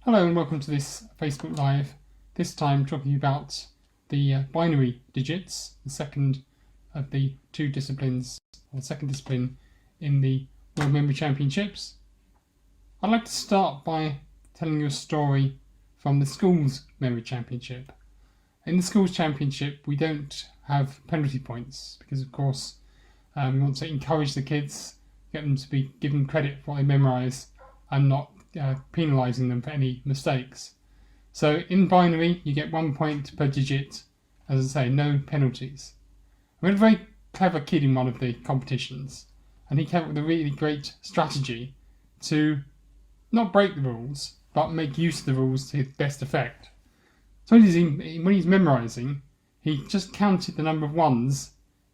Hello and welcome to this Facebook Live. This time talking about the binary digits, the second of the two disciplines, or the second discipline in the World Memory Championships. I'd like to start by telling you a story from the Schools Memory Championship. In the Schools Championship we don't have penalty points because of course we want to encourage the kids, get them to be given credit for what they memorise and not penalising them for any mistakes. So in binary you get 1 point per digit, as I say, no penalties. We had a very clever kid in one of the competitions and he came up with a really great strategy to not break the rules but make use of the rules to his best effect. So when he's memorising, he just counted the number of ones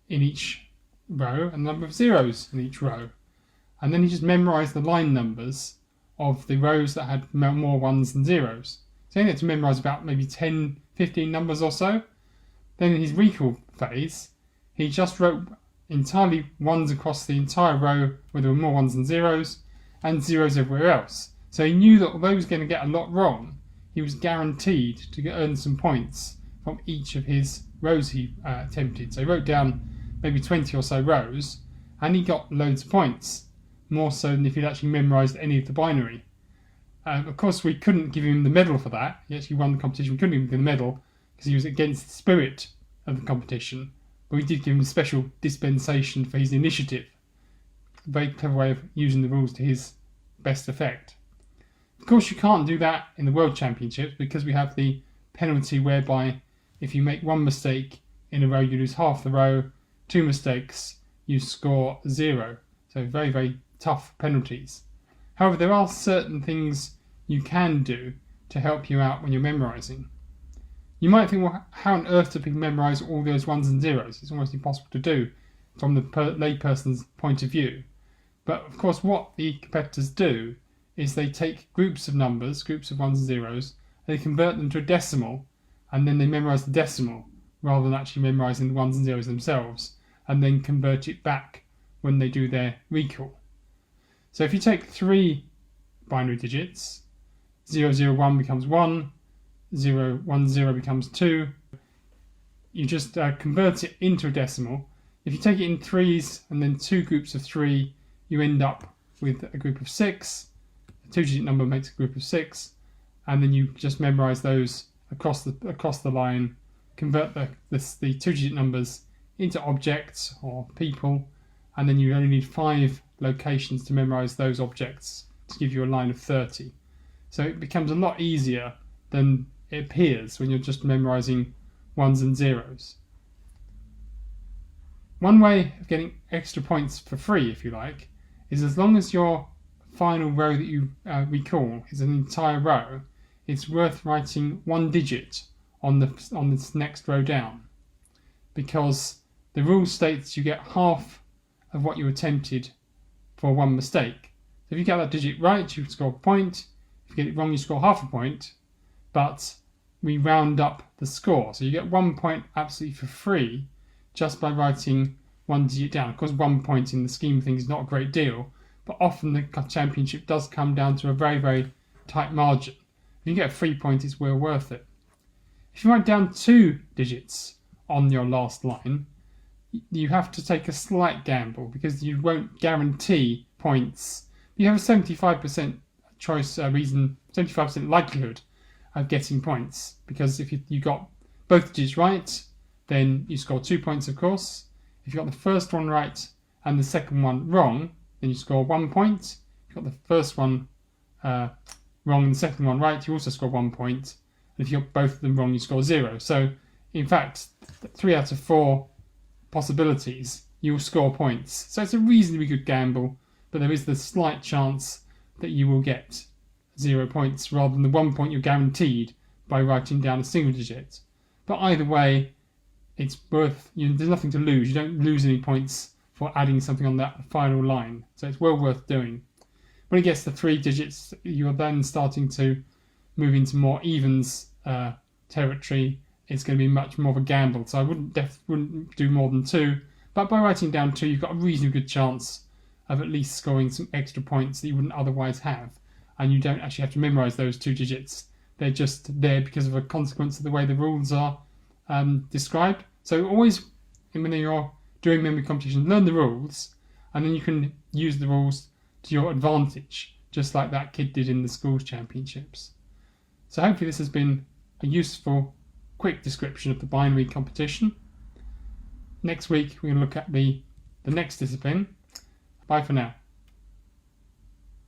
in each row and the number of zeros in each row, and then he just memorised the line numbers of the rows that had more ones than zeros. So he had to memorise about maybe 10, 15 numbers or so. Then in his recall phase, he just wrote entirely ones across the entire row where there were more ones than zeros, and zeros everywhere else. So he knew that although he was going to get a lot wrong, he was guaranteed to earn some points from each of his rows he attempted. So he wrote down maybe 20 or so rows, and he got loads of points, more so than if he'd actually memorised any of the binary. Of course, we couldn't give him the medal for that. He actually won the competition. We couldn't give him the medal because he was against the spirit of the competition. But we did give him a special dispensation for his initiative. A very clever way of using the rules to his best effect. Of course, you can't do that in the World Championships because we have the penalty whereby if you make one mistake in a row, you lose half the row. 2 mistakes, you score 0. So very, very tough penalties. However, there are certain things you can do to help you out when you're memorising. You might think, well, how on earth do people memorise all those ones and zeros? It's almost impossible to do from the layperson's point of view. But of course, what the competitors do is they take groups of numbers, groups of ones and zeros, and they convert them to a decimal, and then they memorise the decimal rather than actually memorising the ones and zeros themselves, and then convert it back when they do their recall. So if you take 3 binary digits, 001 becomes 1, 010 becomes 2, you just convert it into a decimal. If you take it in 3s and then 2 groups of 3, you end up with a group of 6. A 2-digit number makes a group of 6, and then you just memorise those across the line, convert the 2-digit numbers into objects or people, and then you only need 5 locations to memorise those objects to give you a line of 30. So it becomes a lot easier than it appears when you're just memorising ones and zeros. One way of getting extra points for free, if you like, is as long as your final row that you recall is an entire row, it's worth writing 1 digit on this next row down, because the rule states you get half of what you attempted for 1 mistake. So if you get that digit right, you score a point. If you get it wrong, you score half a point. But we round up the score. So you get 1 point absolutely for free just by writing 1 digit down. Of course, 1 point in the scheme of things is not a great deal, but often the championship does come down to a very, very tight margin. If you get a free point, it's well worth it. If you write down 2 digits on your last line, you have to take a slight gamble because you won't guarantee points. You have a 75% 75% likelihood of getting points, because if you got both digits right, then you score 2 points, of course. If you got the first one right and the second one wrong, then you score 1 point. If you got the first one wrong and the second one right, you also score 1 point. And if you got both of them wrong, you score 0. So, in fact, 3 out of 4 possibilities, you'll score points. So it's a reasonably good gamble, but there is the slight chance that you will get 0 points rather than the 1 point you're guaranteed by writing down a single digit. But either way, it's worth, there's nothing to lose. You don't lose any points for adding something on that final line. So it's well worth doing. When it gets to 3 digits, you're then starting to move into more evens territory. It's going to be much more of a gamble. So I wouldn't do more than 2. But by writing down 2, you've got a reasonably good chance of at least scoring some extra points that you wouldn't otherwise have. and you don't actually have to memorise those 2 digits. They're just there because of a consequence of the way the rules are described. So always, when you're doing memory competitions, learn the rules, and then you can use the rules to your advantage, just like that kid did in the schools championships. So hopefully this has been a useful, quick description of the binary competition. Next week we're going to look at the next discipline. Bye for now.